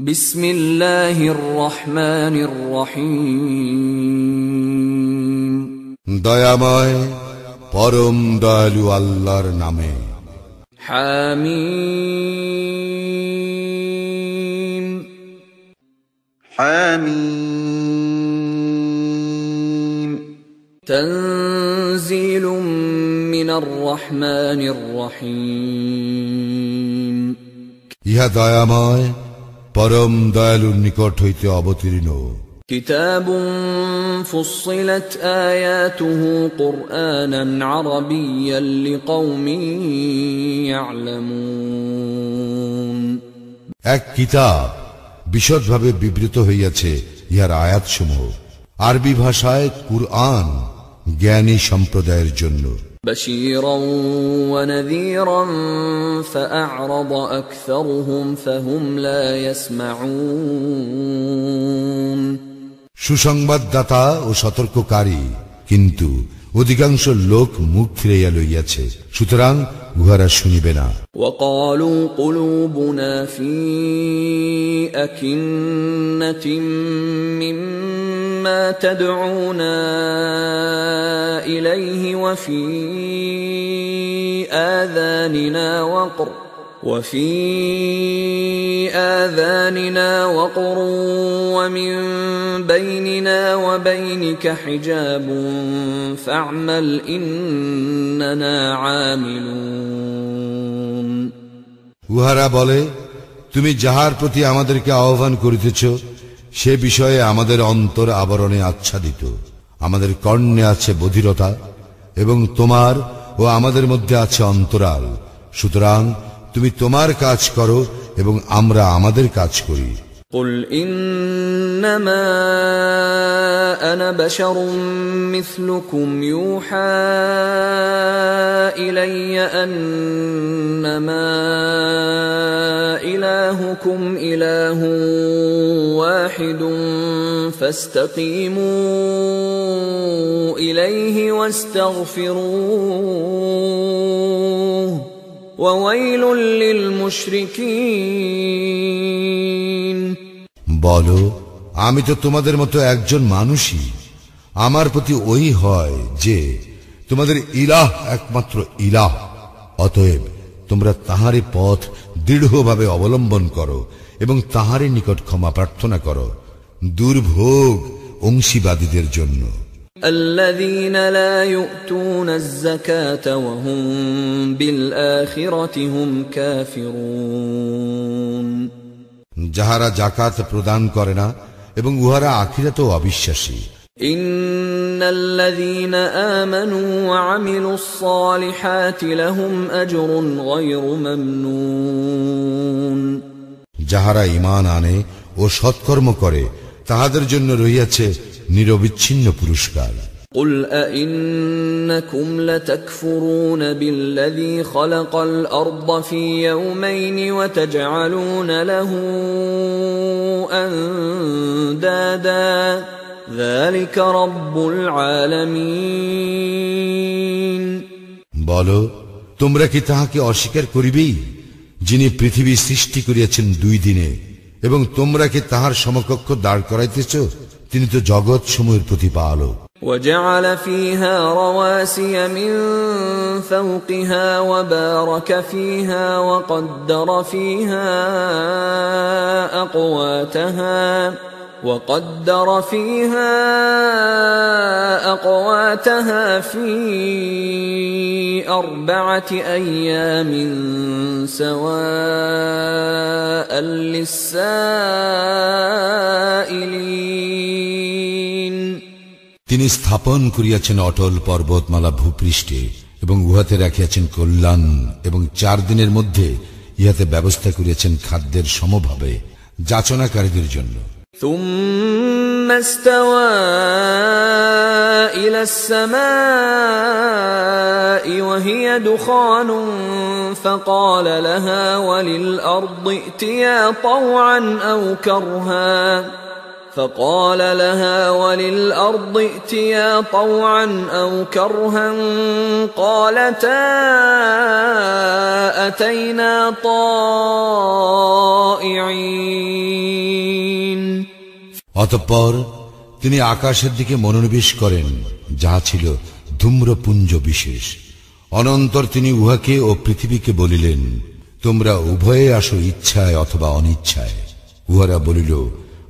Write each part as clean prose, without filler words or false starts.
বিসমিল্লাহির রহমানির রহিম। দয়াময় পরম দয়ালু আল্লাহর নামে। হামিম حاميم তানজিলুম মিনার রহমানির রহিম। ইহা দয়াময় পরম দয়ালুর নিকট হইতে অবতীর্ণ। কিতাবুন ফুসসিলাত আয়াতুহু কুরআনান আরাবিয়্যান লিকওমিন ইয়া'লামুন। এক কিতাব বিশদভাবে বিবৃত হইয়াছে ইহার আয়াতসমূহ আরবি ভাষায় কুরআন জ্ঞানী সম্প্রদায়ের জন্য। بشيرا ونذيرا فأعرض أكثرهم فهم لا يسمعون। সুসংবাদদাতা ও সতর্ককারী, কিন্তু অধিকাংশ লোক মুখ ফিরাইয়া লইয়াছে, সুতরাং উহারা শুনিবে না। وقالوا قلوبنا في أكنة مما تدعونا إليه وفي آذاننا وقر ومن بيننا وبينك حجاب فاعمل إننا عاملون। উহারা বলে, তুমি যাহার প্রতি আমাদেরকে আহ্বান করিতেছ সে বিষয়ে আমাদের অন্তর আবরণে আচ্ছাদিত, আমাদের কর্ণে আছে বধিরতা এবং তোমার ও আমাদের মধ্যে আছে অন্তরাল, সুতরাং তুমি তোমার কাজ করো এবং আমরা আমাদের কাজ করি। قل إنما أنا بشر مثلكم يوحى إلي أنما إلهكم إله واحد فاستقيموا إليه واستغفروه وويل للمشركين। বলো, আমি তো তোমাদের মতো একজন মানুষই। আমার প্রতি ওই হয় যে তোমাদের ইলাহ একমাত্র ইলাহ, অতএব তোমরা তাহারই পথ দৃঢ়ভাবে অবলম্বন করো এবং তাহারই নিকট ক্ষমা প্রার্থনা করো দুর্ভোগ অংশীবাদীদের জন্য। الذين لا يؤتون الزكاة وهم بالآخرة هم كافرون। যাহারা যাকাত প্রদান করে না এবং উহারা আখিরাতেও অবিশ্বাসী। إن الذين آمنوا وعملوا الصالحات لهم أجر غير ممنون। যাহারা ঈমান আনে ও সৎকর্ম করে তাহাদের জন্য রহিয়াছে নিরবিচ্ছিন্ন পুরস্কার। قل أئنكم لتكفرون بالذي خلق الأرض في يومين وتجعلون له أندادا ذلك رب العالمين। বলো, তোমরা কি তাহাকে অস্বীকার করিবেই যিনি পৃথিবী সৃষ্টি করিয়াছেন 2 দিনে, এবং তোমরা কি তাহার সমকক্ষ দাঁড় করাইতেছ? তিনি তো জগৎ সমূহের প্রতিপালক। وجعل فيها رواسي من فوقها وبارك فيها وقدر فيها أقواتها في 4 أيام سواء للسائلين। তিনি স্থাপন করিয়াছেন অটল পর্বতমালা ভূপৃষ্ঠে এবং উহাতে রাখিয়াছেন কল্যাণ, এবং 4 দিনের মধ্যে ইহাতে ব্যবস্থা করিয়াছেন খাদ্যের সমভাবে যাচনাকারীদের জন্য। ثم استوى إلى السماء وهي دخان فقال لها وللأرض ائتيا طوعا أو كرها فقال لها وللأرض ائتيا طوعا أو كرها قالتا أتينا طائعين। অতঃপর তিনি আকাশের দিকে মনোনিবেশ করেন, যাহা ছিল ধূম্রপুঞ্জ বিশেষ। অনন্তর তিনি উহাকে ও পৃথিবীকে বলিলেন, তোমরা উভয়ে আসো ইচ্ছায় অথবা অনিচ্ছায়। উহারা বলিল,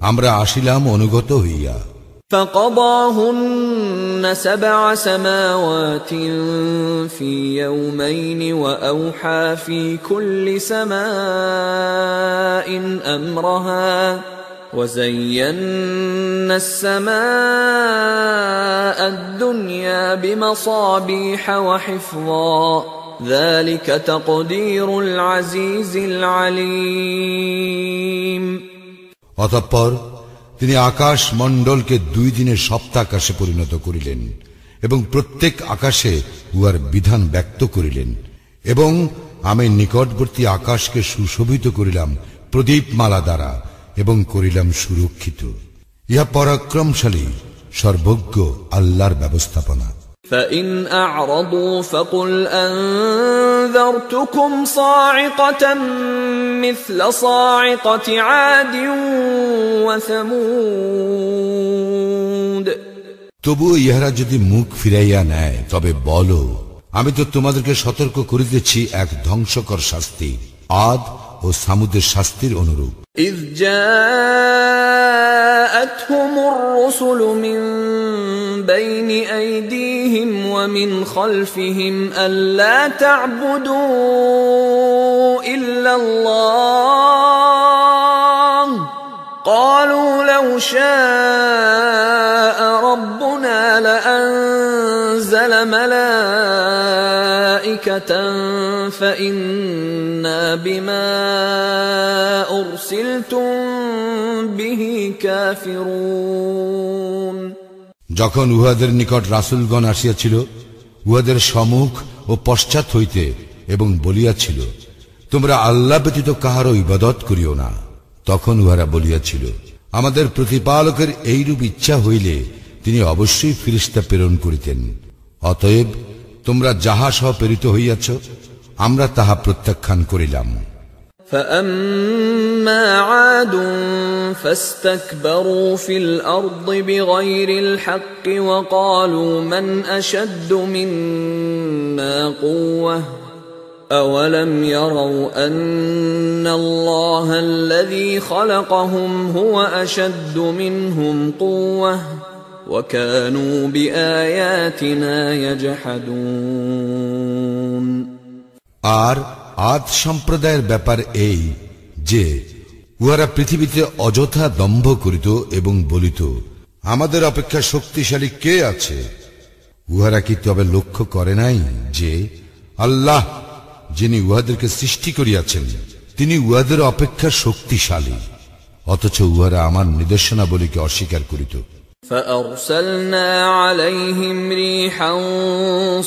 আমরা আসিলাম অনুগত হইয়া। فقضاهن 7 سماوات في يومين وأوحى في كل سماء أمرها وزينا السماء الدنيا بمصابيح وحفظا ذلك تقدير العزيز العليم। অতঃপর তিনি আকাশ মণ্ডলকে 2 দিনের সপ্তাহাকাশে পরিণত করিলেন এবং প্রত্যেক আকাশে উহার বিধান ব্যক্ত করিলেন, এবং আমি নিকটবর্তী আকাশকে সুশোভিত করিলাম প্রদীপমালা দ্বারা এবং করিলাম সুরক্ষিত। ইহা পরাক্রমশালী সর্বজ্ঞ আল্লাহর ব্যবস্থাপনা। فإن أعرضوا فقل أنذرتكم صاعقة مثل صاعقة عاد وثمود। তবু ইহারা যদি মুখ ফিরাইয়া নেয়, তবে বলো, আমি তো তোমাদেরকে সতর্ক করিতেছি এক ধ্বংসকর শাস্তি, আদ ও সামুদের শাস্তির অনুরূপ। إذ جاءتهم الرسل من بين أيديهم ومن خلفهم ألا تعبدوا إلا الله قالوا لو شاء ربنا لأنزل ملائكة فإنا بما أرسلتم به كافرون। যখন উহাদের নিকট রাসূলগণ আসিয়াছিল, উহাদের সম্মুখ ও পশ্চাৎ হইতে, এবং বলিয়াছিল, তোমরা আল্লাহ ব্যতীত কাহারও ইবাদত করিও না, তখন উহারা বলিয়াছিল, আমাদের প্রতিপালকের এইরূপ ইচ্ছা হইলে তিনি অবশ্যই ফিরিস্তা প্রেরণ করিতেন। অতএব তোমরা যাহা সহ প্রেরিত হইয়াছ, আমরা তাহা প্রত্যাখ্যান করিলাম। فأما عاد فاستكبروا في الأرض بغير الحق وقالوا من أشد منا قوة أولم يروا أن الله الذي خلقهم هو أشد منهم قوة وكانوا بآياتنا يجحدون। আর আদ সম্প্রদায়ের ব্যাপার এই যে উহারা পৃথিবীতে অযথা দম্ভ করিত এবং বলিত, আমাদের অপেক্ষা শক্তিশালী কে আছে? উহারা কি তবে লক্ষ্য করে নাই যে আল্লাহ, যিনি উহাদেরকে সৃষ্টি করিয়াছেন, তিনি উহাদের অপেক্ষা শক্তিশালী, অথচ উহারা আমার নিদর্শনাবলীকে অস্বীকার করিত। فأرسلنا عليهم ريحا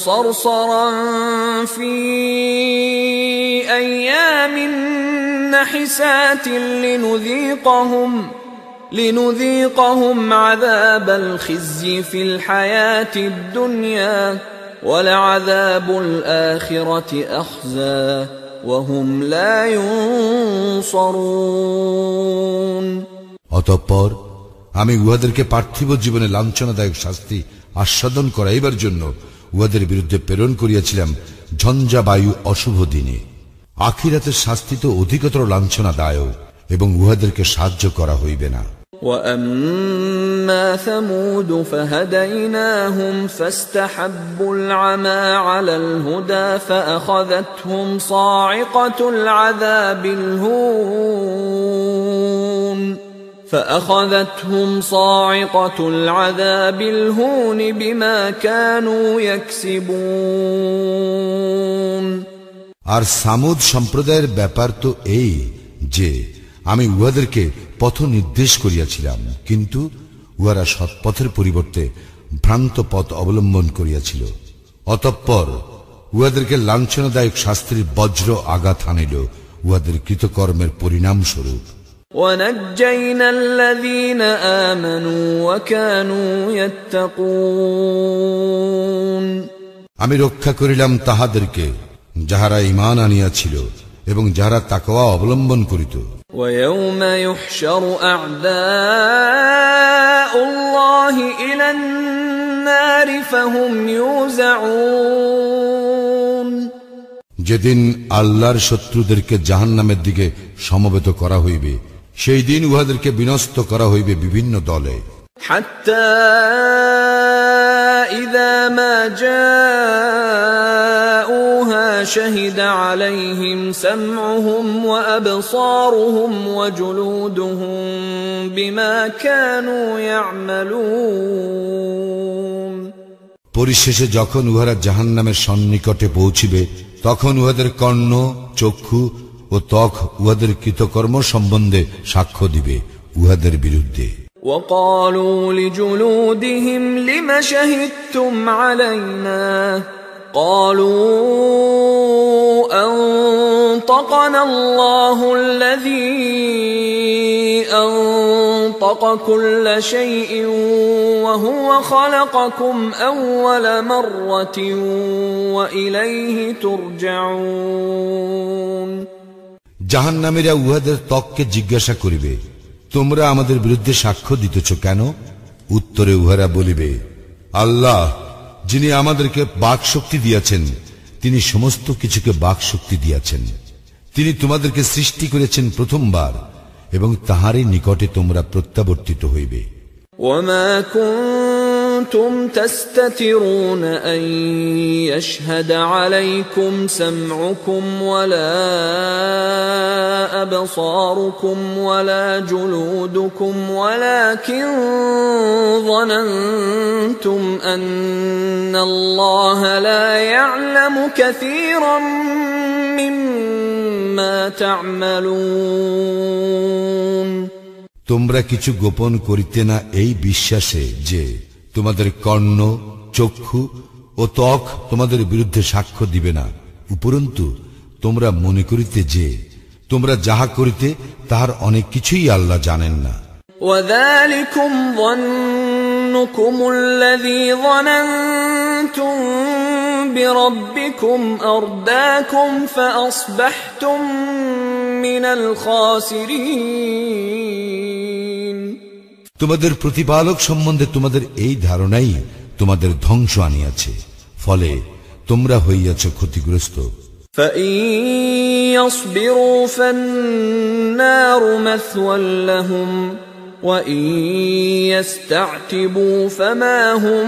صرصرا في أيام نحسات لنذيقهم عذاب الخزي في الحياة الدنيا ولعذاب الآخرة أخزى وهم لا ينصرون। অতঃপর আমি উহাদেরকে পার্থিব জীবনে লাঞ্ছনাদায়ক শাস্তি আস্বাদন করাইবার জন্য উহাদের বিরুদ্ধে প্রেরণ করিয়াছিলাম ঝঞ্ঝা বায়ু অশুভ দিনে। আখিরাতের শাস্তি তো অধিকতর লাঞ্ছনাদায়ক, এবং উহাদেরকে সাহায্য করা হইবে না। وَأَمَّا ثَمُودُ فَهَدَيْنَاهُمْ فَاسْتَحَبُّوا الْعَمَى عَلَى الْهُدَى فَأَخَذَتْهُمْ صَاعِقَةُ الْعَذَابِ الْهُونِ بِمَا كَانُوا يَكْسِبُونَ। আর সামুদ সম্প্রদায়ের ব্যাপার তো এই যে আমি উহাদেরকে পথ নির্দেশ করিয়াছিলাম, কিন্তু উহারা সৎপথের পরিবর্তে ভ্রান্ত পথ অবলম্বন করিয়াছিল। অতঃপর উহাদেরকে লাঞ্ছনাদায়ক শাস্তির বজ্র আঘাত হানিল উহাদের কৃতকর্মের পরিণাম স্বরূপ। ونجينا الذين آمنوا وكانوا يتقون আমি রক্ষা করিলাম তাহাদেরকে যাহারা ঈমান আনিয়াছিল এবং যাহারা তাকওয়া অবলম্বন করিত। ويوم يحشر أعداء الله إلى النار فهم يوزعون যেদিন আল্লাহর শত্রুদেরকে জাহান্নামের দিকে সমবেত করা হইবে সেই দিন উহাদেরকে বিনষ্ট করা হইবে বিভিন্ন দলে। حتى إذا ما جاءوها شهد عليهم سمعهم وأبصارهم وجلودهم بما كانوا يعملون পরিশেষে যখন উহারা জাহান্নামের সন্নিকটে পৌঁছিবে তখন উহাদের কর্ণ, চক্ষু ও ত্বক উহাদের কৃতকর্ম সম্বন্ধে সাক্ষ্য দিবে উহাদের বিরুদ্ধে। وقالوا لجلودهم لم شهدتم علينا قالوا أنطقنا الله الذي أنطق كل شيء وهو خلقكم أول مرة وإليه ترجعون জাহান্নামীরা উহাদের ত্বককে জিজ্ঞাসা করিবে, তোমরা আমাদের বিরুদ্ধে সাক্ষ্য দিতেছ কেন? উত্তরে উহারা বলিবে, আল্লাহ যিনি আমাদেরকে বাক শক্তি দিয়াছেন তিনি সমস্ত কিছুকে বাক শক্তি দিয়াছেন। তিনি তোমাদেরকে সৃষ্টি করেছেন প্রথমবার এবং তাহারই নিকটে তোমরা প্রত্যাবর্তিত হইবে। وما كنتم تستترون أن يشهد عليكم سمعكم ولا أبصاركم ولا جلودكم ولكن ظننتم أن الله لا يعلم كثيرا مما تعملون তোমরা কিছু গোপন করিতে না এই বিশ্বাসে যে তোমাদের কর্ণ, চক্ষু ও ত্বক তোমাদের বিরুদ্ধে সাক্ষ্য দিবে না, উপরন্তু তোমরা মনে করিতে যে তোমরা যাহা করিতে তাহার অনেক কিছুই আল্লাহ জানেন না। وذلكم ظنكم الذي ظننتم بربكم أرداكم فأصبحتم من الخاسرين তোমাদের প্রতিপালক সম্বন্ধে তোমাদের এই ধারণাই তোমাদের ধ্বংস আনিয়াছে, ফলে তোমরা হইয়াছ ক্ষতিগ্রস্ত। فإن يصبروا فالنار مثوى لهم وإن يستعتبوا فما هم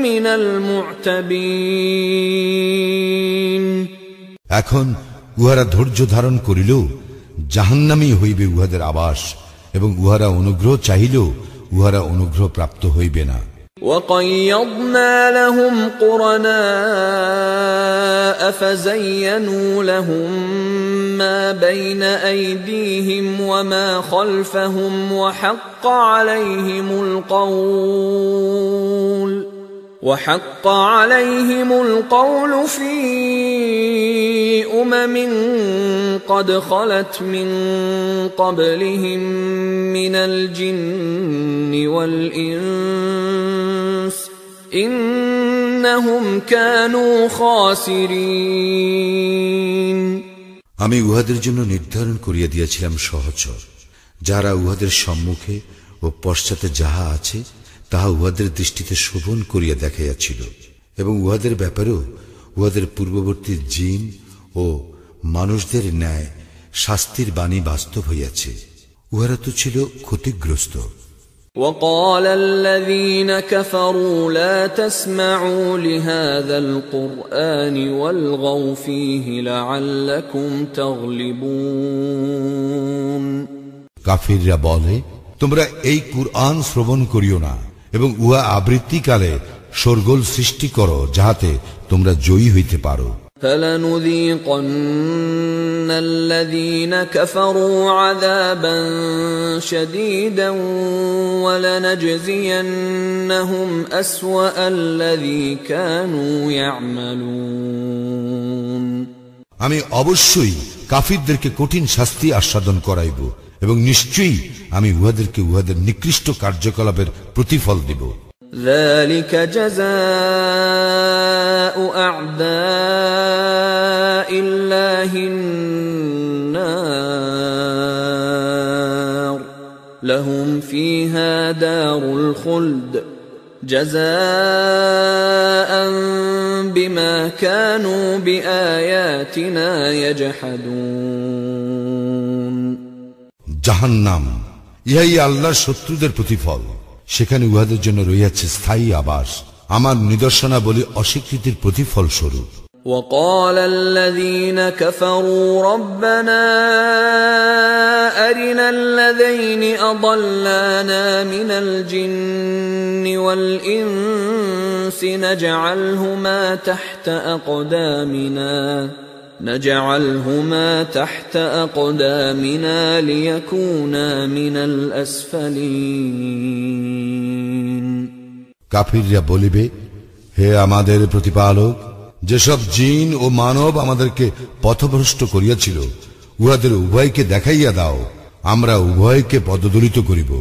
من المعتبين এখন উহারা ধৈর্য ধারণ করিল জাহান্নামই হইবে উহাদের আবাস, এবং উহারা অনুগ্রহ চাহিল উহারা অনুগ্রহ প্রাপ্ত হইবে না। وقيضنا لهم قرناء فزينوا لهم ما بين أيديهم وما خلفهم وحق عليهم القول في قد خلت من قبلهم من الجن والإنس إنهم كانوا خاسرين আমি উহাদের জন্য নির্ধারণ করিয়া দিয়েছিলাম সহচর, যারা উহাদের সম্মুখে ও পশ্চাতে যাহা আছে তাহা উহাদের দৃষ্টিতে শোভন করিয়া দেখাইয়াছিল, এবং উহাদের ব্যাপারেও উহাদের পূর্ববর্তী জিন ও মানুষদের ন্যায় শাস্তির বাণী বাস্তব হইয়াছে। উহারা তো ছিল ক্ষতিগ্রস্ত। وقال الذين كفروا لا تسمعوا لهذا القرآن والغوا فيه لعلكم تغلبون কাফিররা বলে, তোমরা এই কুরআন শ্রবণ করিও না এবং উহা আবৃত্তিকালে শোরগোল সৃষ্টি করো যাহাতে তোমরা জয়ী হইতে পারো। فلنذيقن الذين كفروا عذابا شديدا ولنجزينهم أسوأ الذي كانوا يعملون আমি অবশ্যই কাফিরদেরকে কঠিন শাস্তি আস্বাদন করাইব এবং নিশ্চয়ই আমি উহাদেরকে উহাদের নিকৃষ্ট কার্যকলাপের প্রতিফল দিব। ذلك جزاء أعداء الله النار لهم فيها دار الخلد جزاء بما كانوا بآياتنا يجحدون জাহান্নাম ইহাই আল্লাহর শত্রুদের প্রতিফল, সেখানে উহাদের জন্য রয়েছে স্থায়ী আবাস আমার নিদর্শনাবলী অস্বীকৃতির প্রতিফল স্বরূপ। وقال الذين كفروا ربنا أرنا الذين أضلانا من الجن والإنس نجعلهما تحت أقدامنا ليكونا من الأسفلين কাফিররা বলিবে, হে আমাদের প্রতিপালক, যেসব জিন ও মানব আমাদেরকে পথভ্রষ্ট করিয়াছিল উহাদের উভয়কে দেখাইয়া দাও, আমরা উভয়কে পদদলিত করিব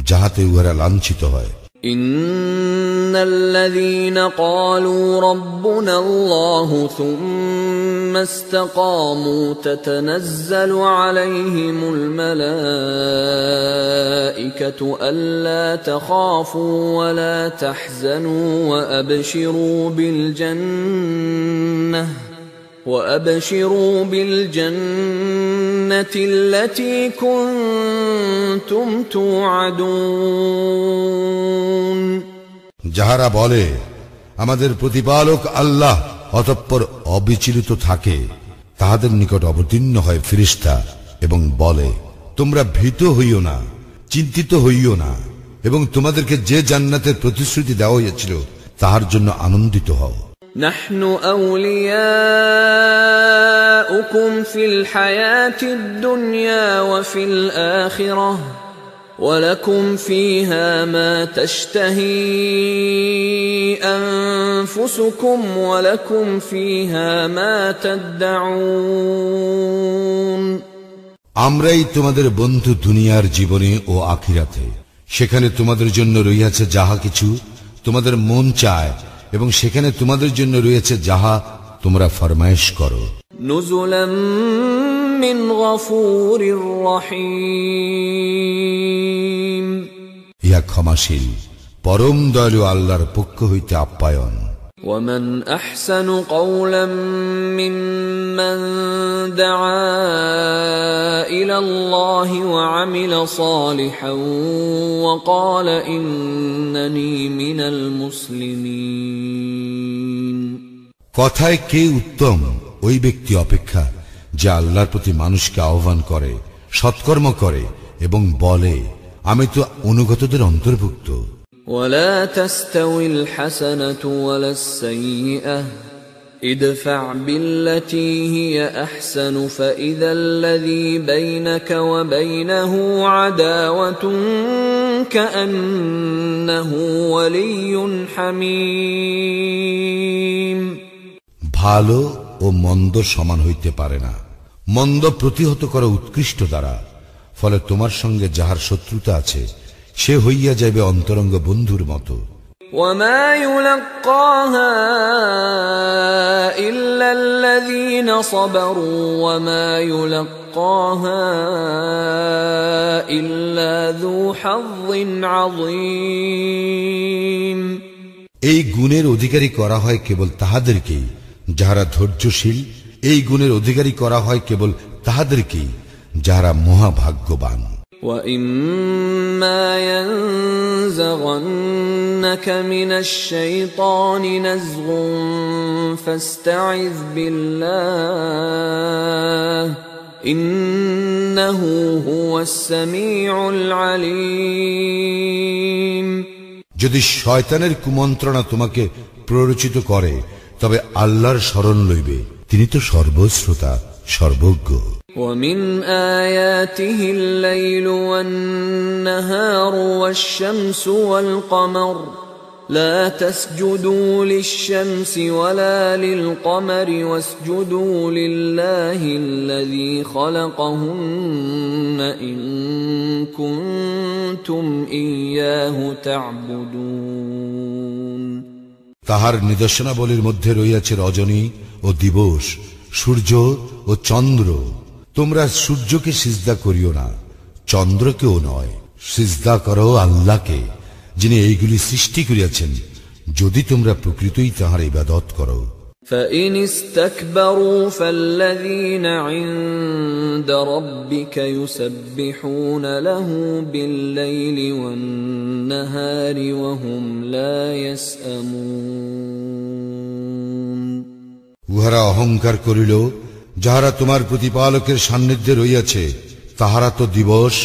যাহাতে উহারা লাঞ্ছিত হয়। إن الذين قالوا ربنا الله ثم استقاموا تتنزل عليهم الملائكة ألا تخافوا ولا تحزنوا وأبشروا بالجنة التي كنتم توعدون যাহারা বলে আমাদের প্রতিপালক আল্লাহ, অতঃপর অবিচলিত থাকে, তাহাদের নিকট অবতীর্ণ হয় ফেরেশতা এবং বলে, তোমরা ভীত হইও না, চিন্তিত হইও না, এবং তোমাদেরকে যে জান্নাতের প্রতিশ্রুতি দেওয়া হয়েছিল তাহার জন্য আনন্দিত হও। نحن أولياؤكم في الحياة الدنيا وفي الآخرة ولكم فيها ما تشتهي أنفسكم ولكم فيها ما تدعون আমরাই তোমাদের বন্ধু দুনিয়ার জীবনে ও আখিরাতে, সেখানে তোমাদের জন্য রয়েছে যাহা কিছু তোমাদের মন চায় এবং সেখানে তোমাদের জন্য রয়েছে যাহা তোমরা ফরমায়েশ করো। নুজুলাম মিন গফুরির রহিম, ইহা ক্ষমাশীল পরম দয়ালু আল্লাহর পক্ষ হইতে আপ্যায়ন। ومن أحسن قولا ممن دعا إلى الله وعمل صالحا وقال إنني من المسلمين কথায় কে উত্তম ওই ব্যক্তি অপেক্ষা যে আল্লাহর প্রতি মানুষকে আহ্বান করে, সৎকর্ম করে এবং বলে, আমি তো অনুগতদের অন্তর্ভুক্ত। ولا تستوي الحسنة ولا السيئة ادفع بالتي هي أحسن فإذا الذي بينك وبينه عداوة كأنه ولي حميم ভালো ও মন্দ সমান হইতে পারে না, মন্দ প্রতিহত করা উৎকৃষ্ট দ্বারা, ফলে তোমার সঙ্গে যাহার শত্রুতা আছে সে হইয়া যাইবে অন্তরঙ্গ বন্ধুর মতো। وما يلقاها إلا الذين صبروا وما يلقاها إلا ذو حظ عظيم এই গুণের অধিকারী করা হয় কেবল তাহাদেরকেই যাহারা ধৈর্যশীল, এই গুণের অধিকারী করা হয় কেবল তাহাদেরকেই যাহারা মহাভাগ্যবান। وَإِمَّا يَنزَغَنَّكَ مِنَ الشَّيْطَانِ نَزْغٌ فَاسْتَعِذْ بِاللَّهِ إِنَّهُ هُوَ السَّمِيعُ الْعَلِيمُ যদি শয়তানের কুমন্ত্রণা তোমাকে প্ররোচিত করে তবে আল্লাহর শরণ লইবে, তিনি তো সর্বশ্রোতা সর্বজ্ঞ। وَمِنْ آيَاتِهِ اللَّيْلُ وَالنَّهَارُ وَالشَّمْسُ وَالْقَمَرُ لا تسجدوا للشمس ولا للقمر واسجدوا لله الذي خلقهن إن كنتم إياه تعبدون তাহার নিদর্শনাবলীর মধ্যে রইয়াছে রজনী ও দিবস, সূর্য ও চন্দ্র। তোমরা সূর্যকে সিজদা করিও না, চন্দ্রকেও নয়, সিজদা করো আল্লাহকে, যিনি এইগুলি সৃষ্টি করিয়াছেন, যদি তোমরা প্রকৃতই তাহার ইবাদত করো। فإن استكبروا فالذين عند ربك يسبحون له بالليل والنهار وهم لا يسأمون উহারা অহংকার করিল, যাহারা তোমার প্রতিপালকের সান্নিধ্যে রইয়াছে, তাহারা তো দিবস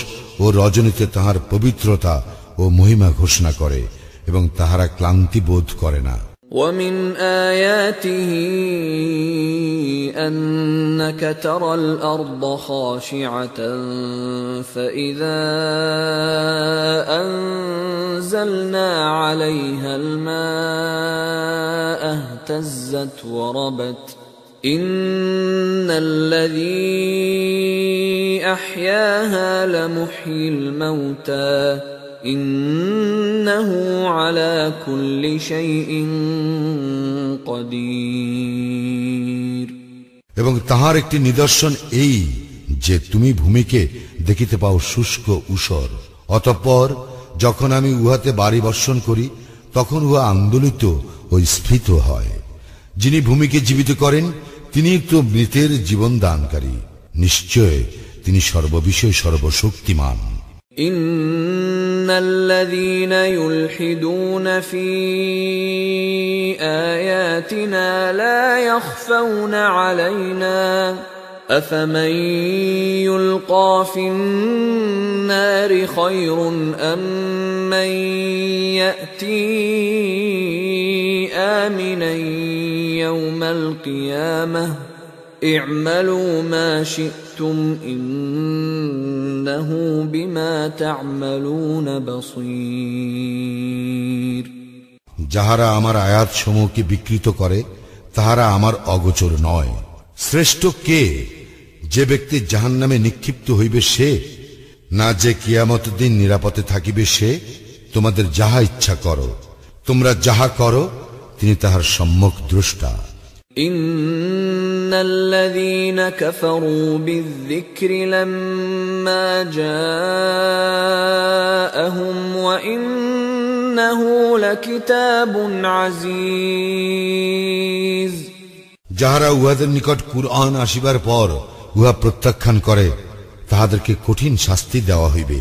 ও রজনীতে তাহার পবিত্রতা ও মহিমা ঘোষণা করে এবং তাহারা ক্লান্তি বোধ করে না। ومن آياته أنك ترى الأرض خاشعة فإذا أنزلنا عليها الماء اهتزت وربت إن الذي أحياها لمحيي الموتى إنه على كل شيء قدير এবং তাহার একটি নিদর্শন এই যে তুমি ভূমিকে দেখিতে পাও শুষ্ক ঊষর, অতঃপর যখন আমি উহাতে বাড়ি বর্ষণ করি তখন উহা আন্দোলিত ও স্ফীত হয়। যিনি ভূমিকে জীবিত করেন তিনি তো মৃতের জীবন দানকারী, নিশ্চয় তিনি সর্ববিষয়ে সর্বশক্তিমান। إن الذين يلحدون في آياتنا لا يخفون علينا أفمن يلقى في النار خير أم من يأتي آمنا يوم القيامة اعملوا ما شئتم إنه بما تعملون بصير যাহারা আমার আয়াত সমূহকে বিকৃত করে তাহারা আমার অগোচর নয়। শ্রেষ্ঠ কে, যে ব্যক্তি জাহান্নামে নিক্ষিপ্ত হইবে সে, না যে কিয়ামত দিন নিরাপদে থাকিবে সে? তোমাদের যাহা ইচ্ছা করো, তোমরা যাহা করো তিনি তাহার সম্যক দ্রষ্টা। إن الذين كفروا بالذكر لما جاءهم وإنه لكتاب عزيز যাহারা উহাদের নিকট কুরআন আসিবার পর উহা প্রত্যাখ্যান করে তাহাদেরকে কঠিন শাস্তি দেওয়া হইবে।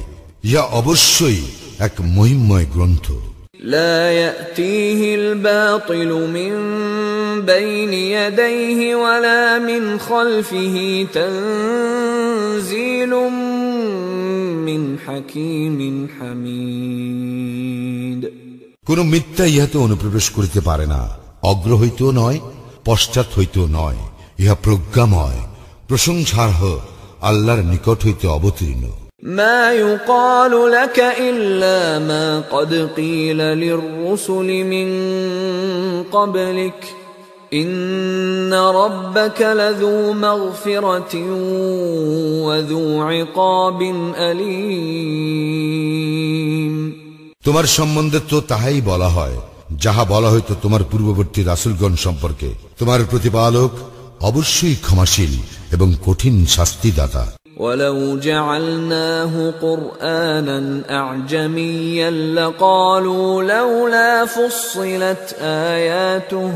ইহা অবশ্যই এক মহিমময় গ্রন্থ। لا يأتيه الباطل من بين يديه ولا من خلفه تنزيل من حكيم حميد কোন মিথ্যা ইহাতে অনুপ্রবেশ করিতে পারে না, অগ্র হইতেও নয়, পশ্চাৎ হইতেও নয়। ইহা প্রজ্ঞাময়, প্রশংসার্হ, আল্লাহর নিকট হইতে অবতীর্ণ। ما يقال لك إلا ما قد قيل للرسل من قبلك إن ربك لذو مغفرة وذو عقاب أليم তোমার সম্বন্ধে তো তাহাই বলা হয় যাহা বলা হইতো তোমার পূর্ববর্তী রাসূলগণ সম্পর্কে। তোমার প্রতিপালক অবশ্যই ক্ষমাশীল এবং কঠিন শাস্তিদাতা। ولو جعلناه قرآنا أعجميا لقالوا لولا فصلت آياته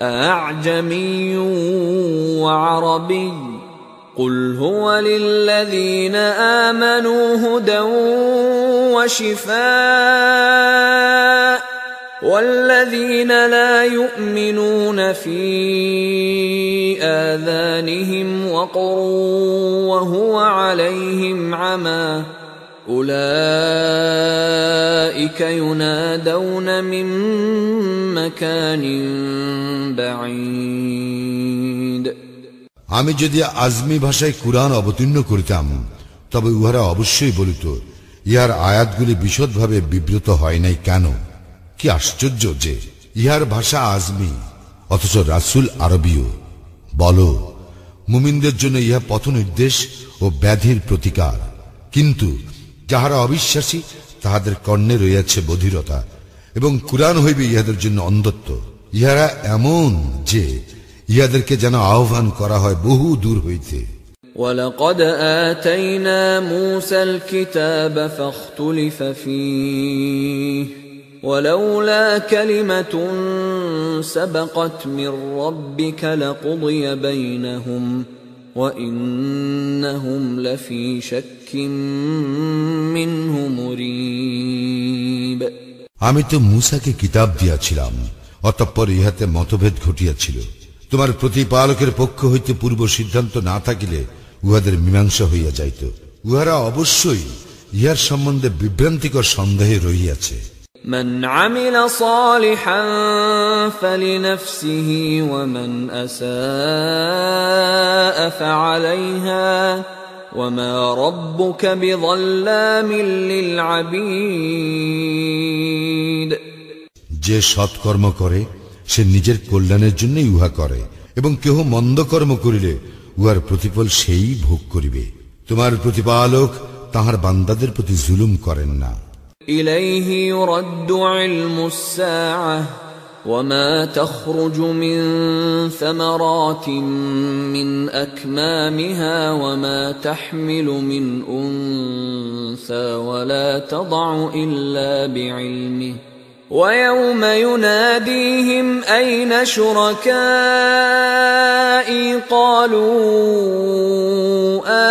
أعجمي وعربي قل هو للذين آمنوا هدى وشفاء والذين لا يؤمنون في آذانهم وقر وهو عليهم عمى أولئك ينادون من مكان بعيد আমি যদি আজমি ভাষায় কুরআন অবতীর্ণ করিতাম তবে উহারা অবশ্যই বলিত, ইহার আয়াতগুলি বিশদভাবে বিবৃত হয় নাই কেন? কি আশ্চর্য যে ইহার ভাষা আজমি, অথচ রাসূল আরবীয়। বলো, মুমিনদের জন্য ইহা পথ নির্দেশ ও ব্যাধির প্রতিকার, কিন্তু যাহারা অবিশ্বাসী তাহাদের কর্ণে রইয়াছে বধিরতা, এবং কুরআন হইবে ইহাদের জন্য অন্ধত্ব। ইহারা এমন যে ইহাদেরকে যেন আহ্বান করা হয় বহু দূর হইতে। وَلَقَدْ آتَيْنَا مُوسَى الْكِتَابَ فَاخْتُلِفَ فِيهِ وَلَوْلَا كَلِمَةٌ سَبَقَتْ مِنْ رَبِّكَ لَقُضِيَ بَيْنَهُمْ وَإِنَّهُمْ لَفِي شَكٍّ مِّنْهُ مُرِيبٍ। আমি তো মূসাকে কিতাব দিয়াছিলাম, অতঃপর ইহাতে মতভেদ ঘটিয়াছিল। তোমার প্রতিপালকের পক্ষ হইতে পূর্ব সিদ্ধান্ত না থাকিলে উহাদের মীমাংসা হইয়া যাইত। উহারা অবশ্যই ইহার সম্বন্ধে বিভ্রান্তিকর সন্দেহে রহিয়াছে। من عمل صالحا فلنفسه ومن أساء فعليها وما ربك بظلام للعبيد। যে সৎকর্ম করে সে নিজের কল্যাণের জন্যই উহা করে, এবং কেহ মন্দ কর্ম করিলে উহার প্রতিফল সেই ভোগ করিবে। তোমার প্রতিপালক তাহার বান্দাদের প্রতি জুলুম করেন না। إليه يرد علم الساعة وما تخرج من ثمرات من أكمامها وما تحمل من أنثى ولا تضع إلا بعلمه ويوم يناديهم أين شركائي قالوا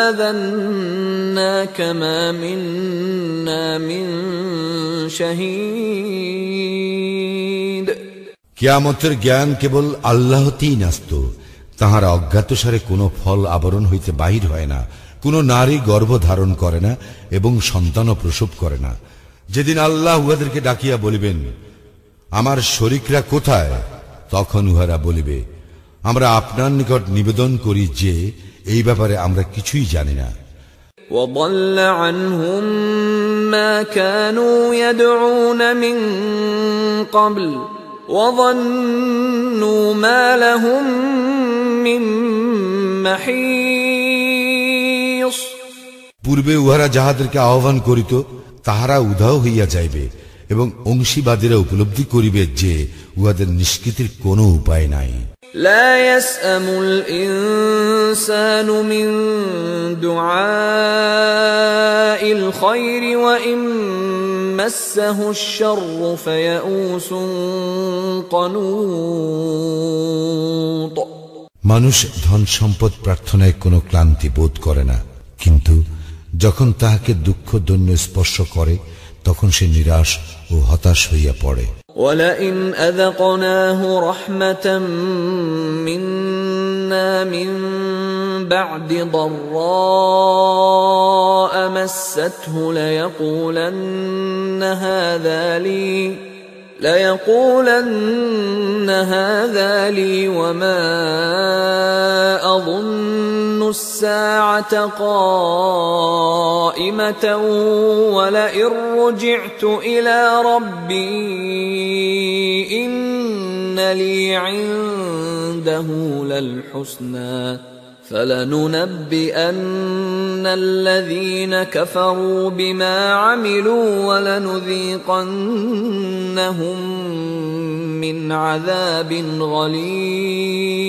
آذناك ما منا من شهيد। কিয়ামতের জ্ঞান কেবল আল্লাহতেই ন্যস্ত। তাহারা অজ্ঞাতসারে কোনো ফল আবরণ হইতে বাহির হয় না, কোনো নারী গর্ভ ধারণ করে না এবং সন্তান প্রসব করে না। যেদিন আল্লাহ উহাদেরকে ডাকিয়া বলিবেন, আমার শরীকরা কোথায়, তখন উহারা বলিবে, আমরা আপনার নিকট নিবেদন করি যে এই ব্যাপারে আমরা কিছুই জানি না। وضل عنهم ما كانوا يدعون من قبل وظنوا ما لهم من محيص। পূর্বে উহারা যাহাদেরকে আহ্বান করিত তাহারা উধাও হইয়া যাইবে, এবং অংশীবাদীরা উপলব্ধি করিবে যে উহাদের নিষ্কৃতির কোনো উপায় নাই। لا يسأم الإنسان من دعاء الخير وإن مسه الشر فيئوس قنوط। মানুষ ধন সম্পদ প্রার্থনায় কোনো ক্লান্তি বোধ করে না, কিন্তু যখন তাহাকে দুঃখ দৈন্য স্পর্শ করে তখন সে নিরাশ ও হতাশ হইয়া পড়ে। وَلَئِنْ أَذَقْنَاهُ رَحْمَةً مِنَّا مِنْ بَعْدِ ضَرَّاءَ مَسَّتْهُ لَيَقُولَنَّ هَذَا لِي وَمَا أَظُنُّ السَّاعَةَ قَائِمَةً وَلَئِن رُّجِعْتُ إِلَى رَبِّي إِنَّ لِي عِندَهُ لَلْحُسْنَى فَلَنُنَبِّئَنَّ الَّذِينَ كَفَرُوا بِمَا عَمِلُوا وَلَنُذِيقَنَّهُم مِّنْ عَذَابٍ غَلِيظٍ।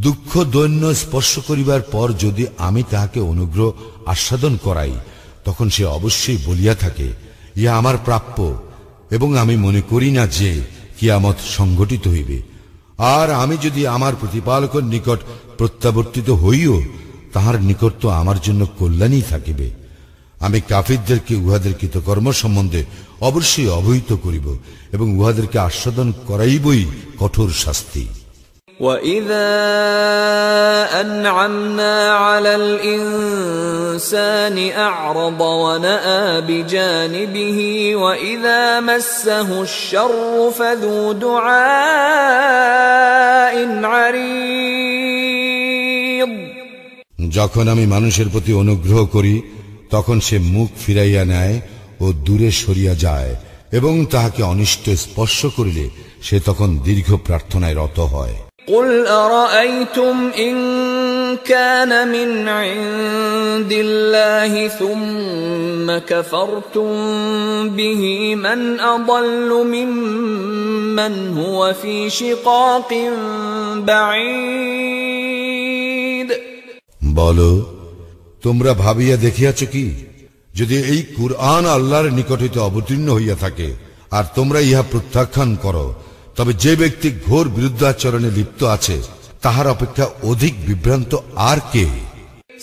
দুঃখ দৈন্য স্পর্শ করিবার পর যদি আমি তাহাকে অনুগ্রহ আস্বাদন করাই, তখন সে অবশ্যই বলিয়া থাকে, ইহা আমার প্রাপ্য, এবং আমি মনে করি না যে কিয়ামত সংঘটিত হইবে। আর আমি যদি আমার প্রতিপালকের নিকট প্রত্যাবর্তিত হইও, তাহার নিকট তো আমার জন্য কল্যাণই থাকিবে। আমি কাফিরদেরকে উহাদের কৃতকর্ম সম্বন্ধে অবশ্যই অবহিত করিব, এবং উহাদেরকে আস্বাদন করাইবই কঠোর শাস্তি। وَإِذَا أَنْعَمْنَا عَلَى الْإِنسَانِ أَعْرَضَ وَنَأَى بِجَانِبِهِ وَإِذَا مَسَّهُ الشَّرُّ فَذُو دُعَاءٍ عَرِيضٍ। যখন আমি মানুষের প্রতি অনুগ্রহ করি তখন সে মুখ ফিরাইয়া নেয় ও দূরে সরিয়া যায়, এবং তাহাকে অনিষ্ট স্পর্শ করিলে সে তখন দীর্ঘ প্রার্থনায় রত হয়। قل أرأيتم إن كان من عند الله ثم كفرتم به من أضل ممن هو في شقاق بعيد। বলো, তোমরা ভাবিয়া দেখিয়াছ কি, যদি এই কুরআন আল্লাহর নিকট হইতে অবতীর্ণ হইয়া থাকে আর তোমরা ইহা প্রত্যাখ্যান করো, তবে যে ব্যক্তি ঘোর বিরুদ্ধাচরণে লিপ্ত আছে তাহার অপেক্ষা অধিক বিভ্রান্ত আর কে?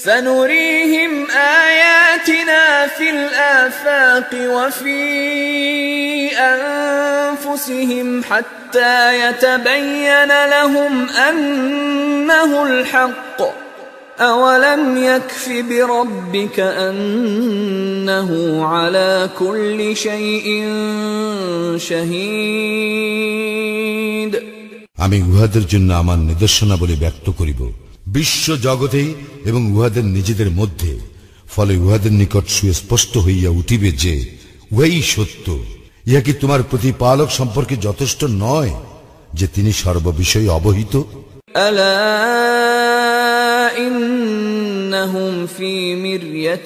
سنريهم آياتنا في الآفاق وفي أنفسهم حتى يتبين لهم أنه الحق أولم يكف بربك أنه على كل شيء شهيد। আমি উহাদের জন্য আমার নিদর্শনাবলী ব্যক্ত করিব বিশ্ব জগতে এবং উহাদের নিজেদের মধ্যে, ফলে উহাদের নিকট সুস্পষ্ট হইয়া উঠিবে যে উহাই সত্য। ইহা কি তোমার প্রতিপালক সম্পর্কে যথেষ্ট নয় যে তিনি সর্ববিষয়ে অবহিত? ألا إنهم في مرية